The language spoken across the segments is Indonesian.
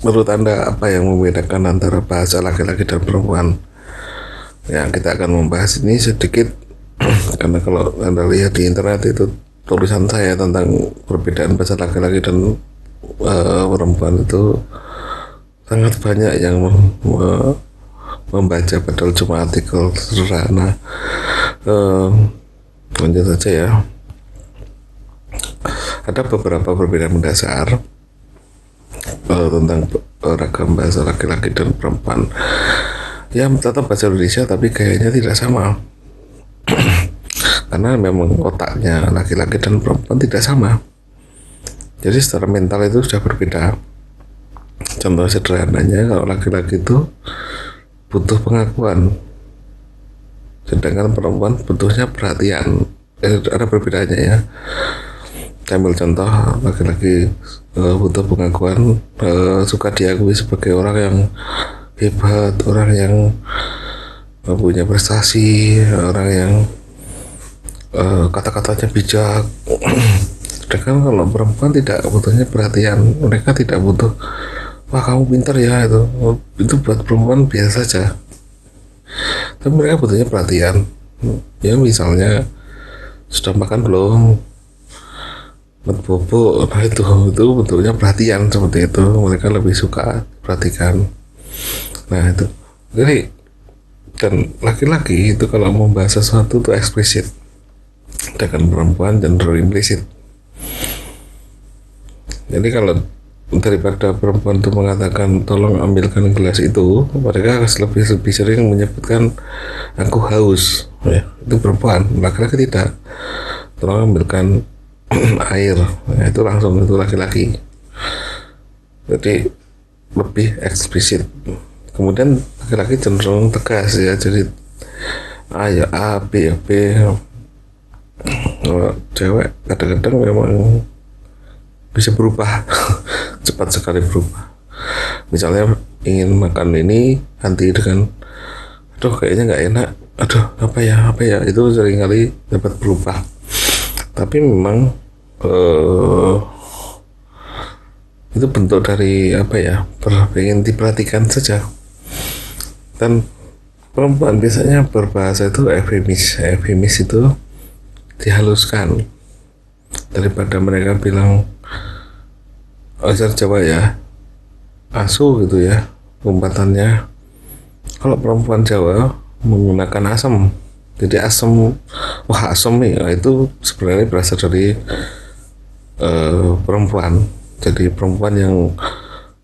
menurut Anda apa yang membedakan antara bahasa laki-laki dan perempuan? Ya, kita akan membahas ini sedikit karena kalau Anda lihat di internet itu tulisan saya tentang perbedaan bahasa laki-laki dan perempuan itu sangat banyak yang membaca, padahal cuma artikel sederhana. Lanjut saja ya. Ada beberapa perbedaan mendasar tentang ragam bahasa laki-laki dan perempuan. Ya, tetap bahasa Indonesia tapi kayaknya tidak sama. Karena memang otaknya laki-laki dan perempuan tidak sama. Jadi secara mental itu sudah berbeda. Contoh sederhananya, kalau laki-laki itu butuh pengakuan, sedangkan perempuan butuhnya perhatian. Ada perbedaannya ya. Saya ambil contoh, laki-laki butuh pengakuan, suka diakui sebagai orang yang hebat, orang yang punya prestasi, orang yang kata-katanya bijak. Sedangkan kalau perempuan tidak butuhnya perhatian, mereka tidak butuh, wah kamu pintar ya, itu buat perempuan biasa saja. Tapi mereka butuhnya perhatian. Ya misalnya, sudah makan belum? Bobo, nah itu bentuknya perhatian seperti itu. Mereka lebih suka perhatikan. Nah itu, jadi dan laki-laki itu kalau membahas sesuatu itu eksplisit, dengan perempuan cenderung implisit. Jadi kalau daripada perempuan itu mengatakan tolong ambilkan gelas itu, mereka lebih sering menyebutkan aku haus, ya itu perempuan. Laki-laki tidak, tolong ambilkan air, ya, itu langsung itu laki-laki. Jadi lebih eksplisit. Kemudian laki-laki cenderung tegas ya, jadi A ya A, B ya B. Cewek kadang-kadang memang bisa berubah cepat sekali berubah. Misalnya ingin makan ini, ganti dengan aduh kayaknya nggak enak, aduh apa ya, itu seringkali dapat berubah. Tapi memang itu bentuk dari apa ya, ingin diperhatikan saja. Dan perempuan biasanya berbahasa itu eufemis itu dihaluskan, daripada mereka bilang ajar Jawa ya asu gitu ya umpatannya. Kalau perempuan Jawa menggunakan asam, jadi asam, wah asam nih, nah, itu sebenarnya berasal dari perempuan. Jadi perempuan yang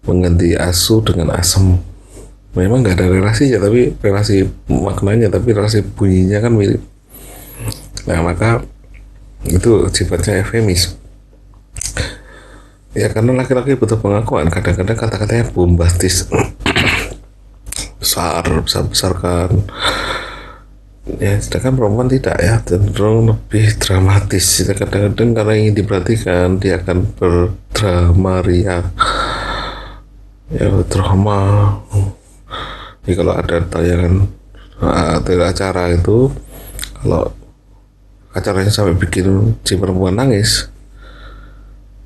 mengganti asu dengan asam. Memang nggak ada relasinya, tapi relasi maknanya, tapi relasi bunyinya kan mirip. Nah maka itu sifatnya eufemis. Ya karena laki-laki butuh pengakuan, kadang-kadang kata-katanya bombastis, besar-besarkan. Ya sedangkan perempuan tidak ya, cenderung lebih dramatis. Kadang-kadang karena ingin diperhatikan, dia akan berdrama riak. Ya drama. Jadi kalau ada tayangan acara itu, kalau acaranya sampai bikin si perempuan nangis,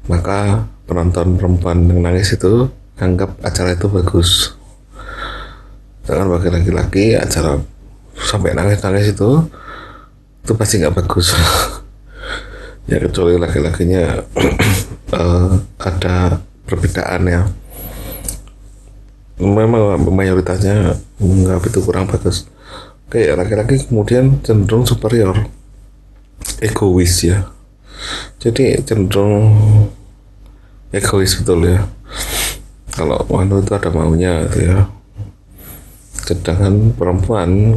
maka penonton perempuan yang nangis itu anggap acara itu bagus. Jangan bagi laki-laki acara sampai nangis itu pasti nggak bagus. Ya kecuali laki-lakinya ada perbedaan ya. Memang mayoritasnya menganggap itu kurang bagus. Kayak laki-laki kemudian cenderung superior, egois ya. Jadi cenderung egois betul ya. Kalau wanita itu ada maunya gitu ya. Sedangkan perempuan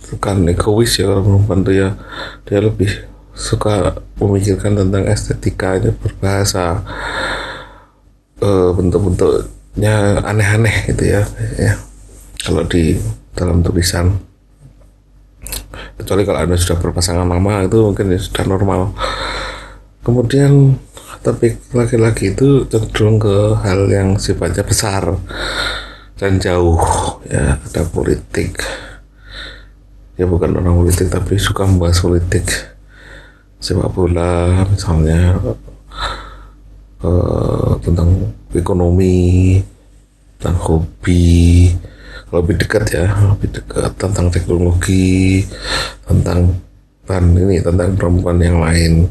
bukan egois ya. Kalau perempuan itu ya dia lebih suka memikirkan tentang estetikanya, berbahasa, bentuk-bentuknya aneh-aneh gitu ya. Kalau di dalam tulisan, kecuali kalau Anda sudah berpasangan lama, itu mungkin sudah normal. Kemudian tapi laki-laki itu cenderung ke hal yang sifatnya besar dan jauh ya. Ada politik, ya bukan orang politik tapi suka membahas politik, sepak bola misalnya, tentang ekonomi, tentang hobi, kalau lebih dekat ya, lebih dekat tentang teknologi, tentang tentang perempuan yang lain.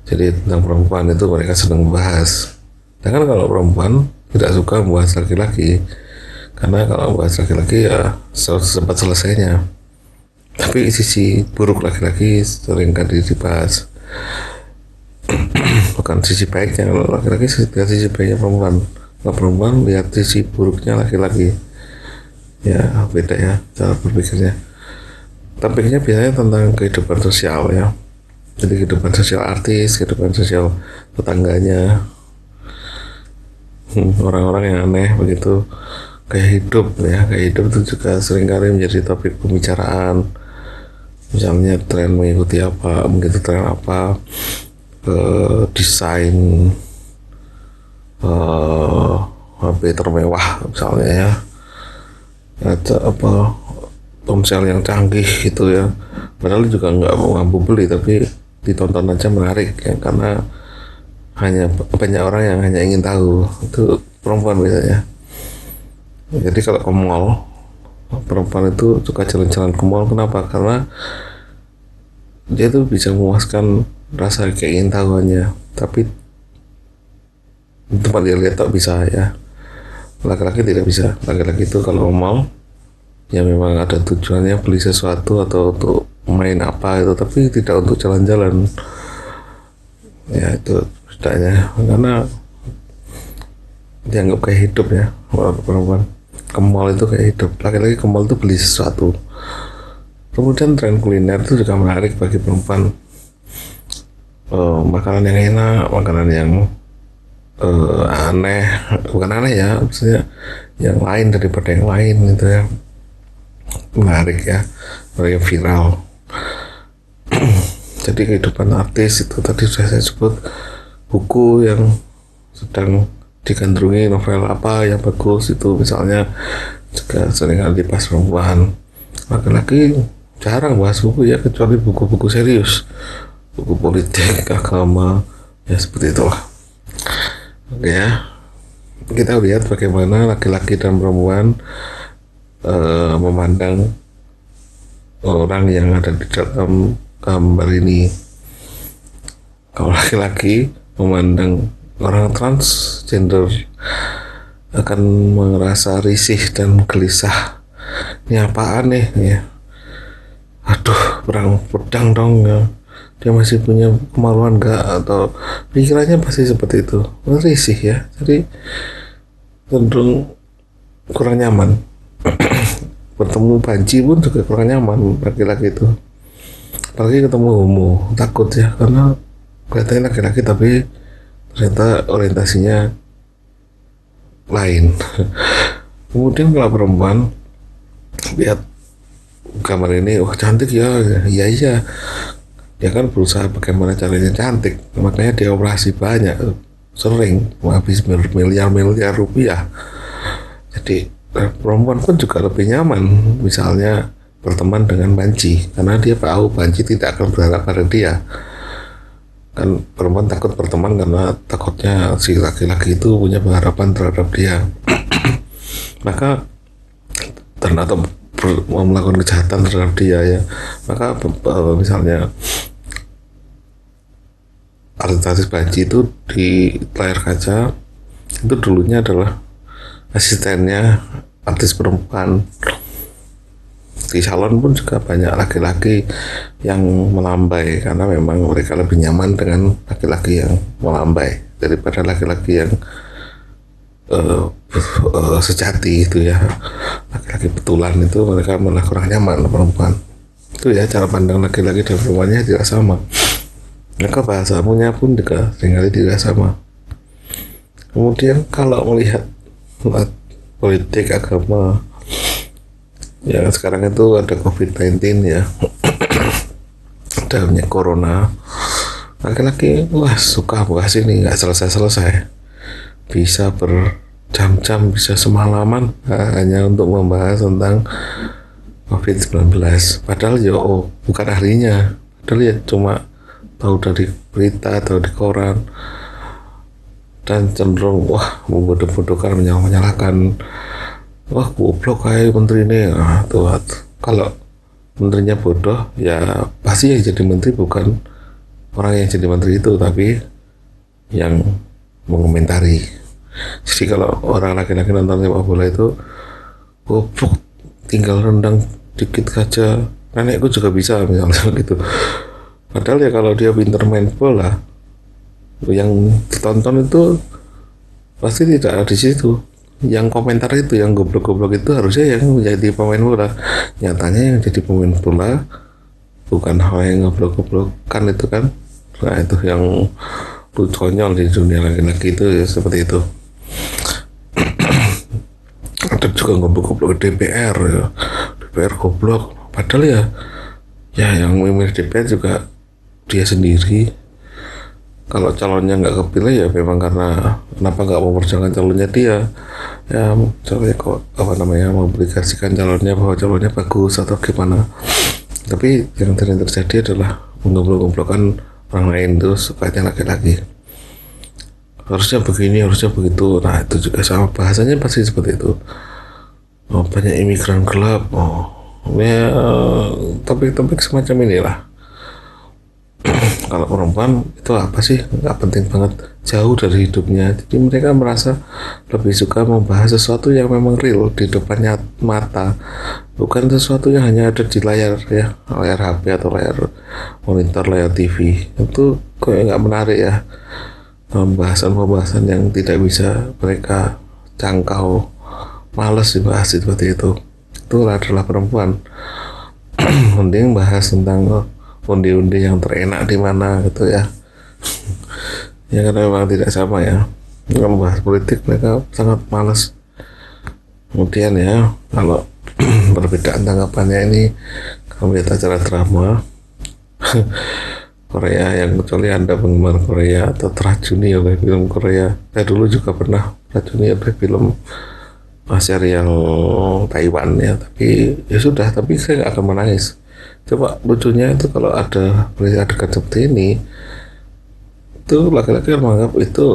Jadi tentang perempuan itu mereka senang bahas. Sedangkan kalau perempuan tidak suka membahas laki-laki, karena kalau membahas laki-laki ya sempat selesainya. Tapi sisi buruk laki-laki sering kali dibahas, bukan sisi baiknya. Kalau laki-laki lihat sisi baiknya perempuan, kalau perempuan lihat sisi buruknya laki-laki. Ya beda ya cara berpikirnya. Topiknya biasanya tentang kehidupan sosial ya, jadi kehidupan sosial artis, kehidupan sosial tetangganya, orang-orang yang aneh begitu, kayak hidup ya, kayak hidup itu juga seringkali menjadi topik pembicaraan. Misalnya tren mengikuti tren apa, desain HP termewah misalnya ya, atau apa ponsel yang canggih gitu ya, padahal juga nggak mau mampu beli, tapi ditonton aja menarik ya, karena hanya banyak orang yang hanya ingin tahu. Itu perempuan biasanya. Jadi kalau ke mall, perempuan itu suka jalan-jalan ke mall. Kenapa? Karena dia tuh bisa memuaskan rasa keingintahuannya, tapi tempat dia lihat tak bisa ya. Laki-laki tidak bisa. Laki-laki itu kalau ke mall ya memang ada tujuannya beli sesuatu atau untuk main apa itu, tapi tidak untuk jalan-jalan ya. Itu bedanya, karena dianggap kayak hidup ya. Perempuan ke mall itu kayak hidup, laki-laki ke mall itu beli sesuatu. Kemudian tren kuliner itu juga menarik bagi perempuan. Makanan yang enak, makanan yang aneh, bukan aneh ya, maksudnya yang lain daripada yang lain gitu ya, menarik ya, menarik viral. Jadi kehidupan artis itu tadi sudah saya sebut, buku yang sedang digandrungi, novel apa yang bagus itu misalnya juga sering dibahas perempuan. Laki-laki jarang bahas buku ya, kecuali buku-buku serius, buku politik, agama ya, seperti itulah. Oke ya, kita lihat bagaimana laki-laki dan perempuan memandang orang yang ada di dalam gambar ini. Kalau laki-laki memandang orang transgender akan merasa risih dan gelisah. Ini apaan nih ya? Aduh, perang pedang dong ya. Dia masih punya kemaluan nggak, atau pikirannya pasti seperti itu, risih ya. Jadi cenderung kurang nyaman. Bertemu banci pun juga kurang nyaman laki-laki itu, apalagi ketemu homo, takut ya, karena kelihatannya laki-laki tapi ternyata orientasinya lain. Kemudian kalau perempuan lihat gambar ini, wah cantik ya, iya dia kan berusaha bagaimana caranya cantik, makanya dia operasi banyak, sering habis miliar-miliar rupiah. Jadi perempuan pun juga lebih nyaman misalnya berteman dengan banci, karena dia tahu banci tidak akan berharap pada dia. Kan perempuan takut berteman karena takutnya si laki-laki itu punya pengharapan terhadap dia. Maka atau mau melakukan kejahatan terhadap dia ya, maka misalnya artis banci itu di layar kaca itu dulunya adalah asistennya artis perempuan. Di salon pun juga banyak laki-laki yang melambai, karena memang mereka lebih nyaman dengan laki-laki yang melambai daripada laki-laki yang sejati itu ya. Laki-laki betulan itu mereka malah kurang nyaman perempuan. Itu ya cara pandang laki-laki dan perempuannya tidak sama. Maka bahasamunya pun juga seringkali tidak sama. Kemudian kalau melihat politik, agama, ya sekarang itu ada COVID-19 ya, dalamnya corona, laki-laki wah suka bahas ini, nggak selesai-selesai, bisa berjam-jam, bisa semalaman hanya untuk membahas tentang COVID-19. Padahal ya bukan ahlinya, padahal ya cuma tahu dari berita atau di koran. dan cenderung wah membodoh-bodohkan, menyalahkan, wah goblok kayak menteri ini. Tuh kalau menterinya bodoh ya pasti yang jadi menteri bukan orang yang jadi menteri itu, tapi yang mengomentari. Jadi kalau orang laki-laki nonton sepak bola itu goblok, tinggal rendang dikit saja nenekku juga bisa misalnya gitu. Padahal ya kalau dia pinter main bola, yang ditonton itu pasti tidak ada di situ. Yang komentar itu, yang goblok-goblok itu harusnya yang menjadi pemain bola. Nyatanya yang jadi pemain bola bukan hal yang goblok-goblokan itu kan. Nah itu yang konyol di dunia laki-laki itu ya, seperti itu. Ada juga goblok-goblok DPR ya. DPR goblok. Padahal ya yang memilih DPR juga dia sendiri. Kalau calonnya nggak kepilih ya memang karena kenapa nggak memperjuangkan calonnya dia, ya calonnya kok mengaplikasikan calonnya bahwa calonnya bagus atau gimana. Tapi yang sering terjadi adalah menggoblok-goblokkan orang lain tuh supaya laki-laki harusnya begini, harusnya begitu. Nah itu juga sama, bahasanya pasti seperti itu. Banyak imigran gelap, ya topik-topik semacam inilah. Kalau perempuan itu apa sih, nggak penting banget, jauh dari hidupnya. Jadi mereka merasa lebih suka membahas sesuatu yang memang real di depannya mata, bukan sesuatu yang hanya ada di layar ya, layar HP atau layar monitor, layar TV. Itu kayak nggak menarik ya, pembahasan-pembahasan yang tidak bisa mereka jangkau, males dibahas seperti itu. Itu adalah perempuan. Mending bahas tentang undi-undi yang terenak di mana gitu ya. Ya karena memang tidak sama ya. Kalau bahas politik mereka sangat malas. Kemudian ya kalau perbedaan tanggapannya ini, kalau lihat acara drama Korea, yang kecuali Anda penggemar Korea atau teracuni oleh film Korea. Saya dulu juga pernah teracuni oleh film serial Taiwan ya, tapi ya sudah, tapi saya nggak akan menangis. Coba lucunya itu kalau ada adegan seperti ini, itu laki-laki kan menganggap itu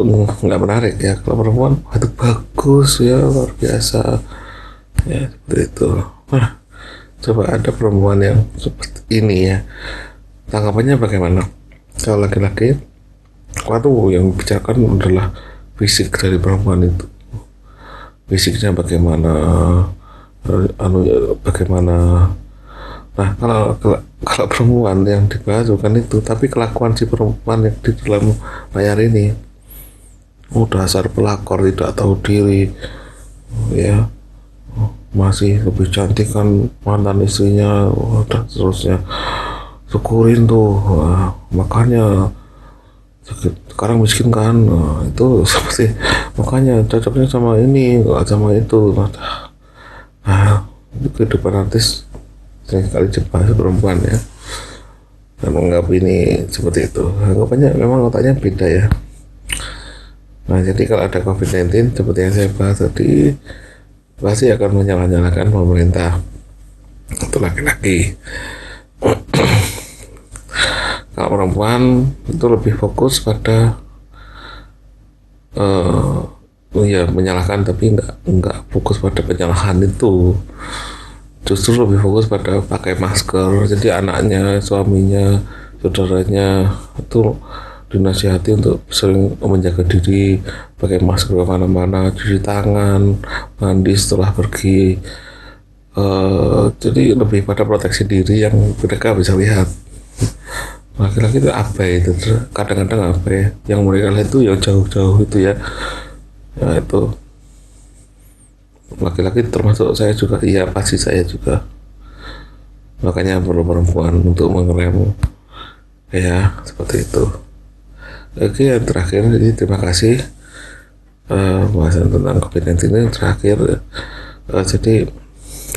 nggak menarik ya. Kalau perempuan, wah itu bagus ya, luar biasa ya, seperti itu. Nah, coba ada perempuan yang seperti ini ya, tanggapannya bagaimana? Kalau laki-laki, waduh yang dibicarakan adalah fisik dari perempuan itu, fisiknya bagaimana, bagaimana. Nah kalau perempuan yang dibahas bukan itu, tapi kelakuan si perempuan yang di dalam layar ini. Dasar pelakor, tidak tahu diri ya, masih lebih cantik kan mantan istrinya, dan seterusnya. Syukurin tuh, makanya sekarang miskin kan. Itu seperti makanya cocoknya sama ini, nggak sama itu. Itu kehidupan artis sering sekali dibahas perempuan ya, dan menganggap ini seperti itu. Anggapannya memang otaknya beda ya. Nah jadi kalau ada COVID-19 seperti yang saya bahas tadi, pasti akan menyalah-nyalahkan pemerintah atau laki-laki. Kalau perempuan itu lebih fokus pada ya menyalahkan, tapi nggak fokus pada penyalahan itu. Justru lebih fokus pada pakai masker. Jadi anaknya, suaminya, saudaranya itu dinasihati untuk sering menjaga diri, pakai masker kemana-mana, cuci tangan, mandi setelah pergi. Jadi lebih pada proteksi diri yang mereka bisa lihat. Laki-laki itu apa itu? Kadang-kadang apa ya? Yang mereka lihat itu yang jauh-jauh itu ya. Ya itu. Laki-laki termasuk saya juga, iya pasti saya juga. Makanya perlu perempuan untuk mengerem ya, seperti itu. Oke, yang terakhir ini terima kasih bahasan tentang COVID-19 ini terakhir. Jadi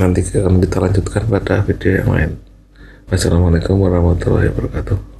nanti akan kita lanjutkan pada video yang lain. Wassalamualaikum warahmatullahi wabarakatuh.